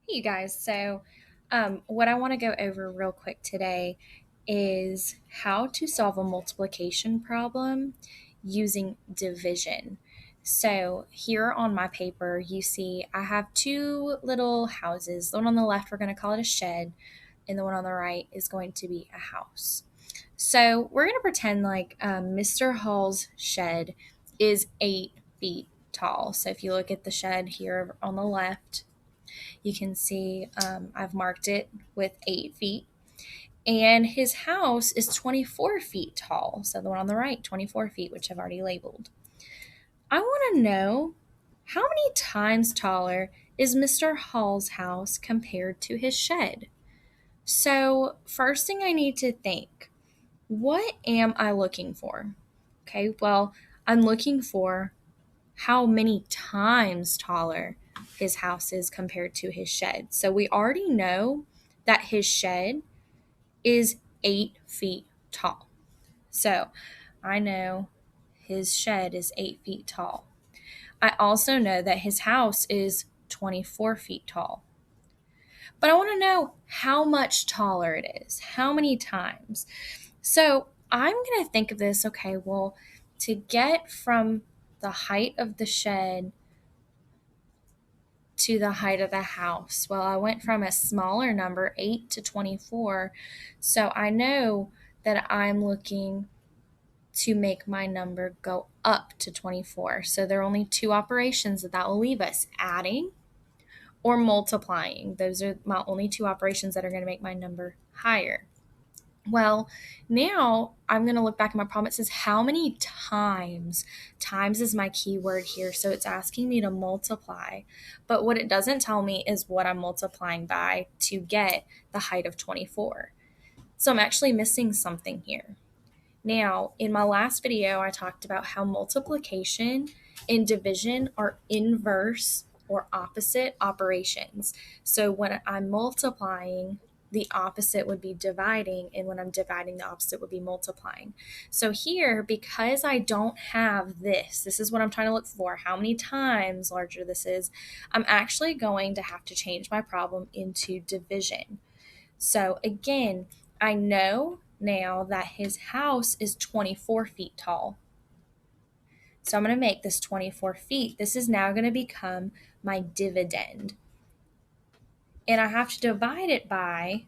Hey, you guys. What I want to go over real quick today is how to solve a multiplication problem using division. So, here on my paper, you see I have two little houses. The one on the left, we're going to call it a shed, and the one on the right is going to be a house. So, we're going to pretend like Mr. Hall's shed is 8 feet tall. So, if you look at the shed here on the left, you can see I've marked it with 8 feet. And his house is 24 feet tall. So the one on the right, 24 feet, which I've already labeled. I want to know how many times taller is Mr. Hall's house compared to his shed? So, first thing I need to think, what am I looking for? Okay, well, I'm looking for how many times taller his house is compared to his shed. So we already know that his shed is 8 feet tall. So I know his shed is 8 feet tall. I also know that his house is 24 feet tall. But I want to know how much taller it is, how many times. So I'm going to think of this okay, well, to get from the height of the shed to the height of the house. Well, I went from a smaller number, 8 to 24. So I know that I'm looking to make my number go up to 24. So there are only two operations that will leave us, adding or multiplying. Those are my only two operations that are going to make my number higher. Well, now I'm going to look back at my problem. It says how many times? Times is my key word here. So it's asking me to multiply. But what it doesn't tell me is what I'm multiplying by to get the height of 24. So I'm actually missing something here. Now, in my last video, I talked about how multiplication and division are inverse or opposite operations. So when I'm multiplying, the opposite would be dividing, and when I'm dividing, the opposite would be multiplying. So here, because I don't have this is what I'm trying to look for, how many times larger this is, I'm actually going to have to change my problem into division. So again, I know now that his house is 24 feet tall. So I'm going to make this 24 feet. This is now going to become my dividend. And I have to divide it by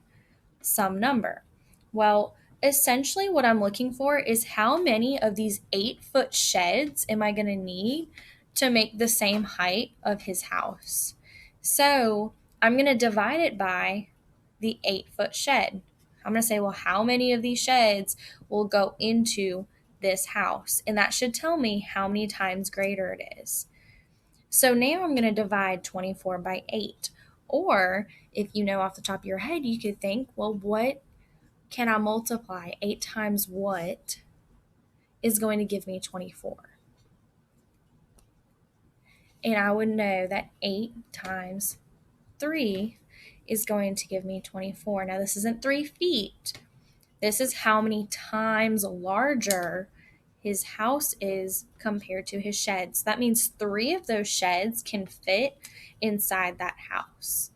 some number. Well, essentially what I'm looking for is how many of these 8-foot sheds am I going to need to make the same height of his house. So I'm going to divide it by the 8-foot shed. I'm going to say, well, how many of these sheds will go into this house? And that should tell me how many times greater it is. So now I'm going to divide 24 by 8. Or if you know off the top of your head, you could think, well, what can I multiply? 8 times what is going to give me 24? And I would know that 8 times 3 is going to give me 24. Now, this isn't 3 feet. This is how many times larger his house is compared to his sheds. That means 3 of those sheds can fit inside that house.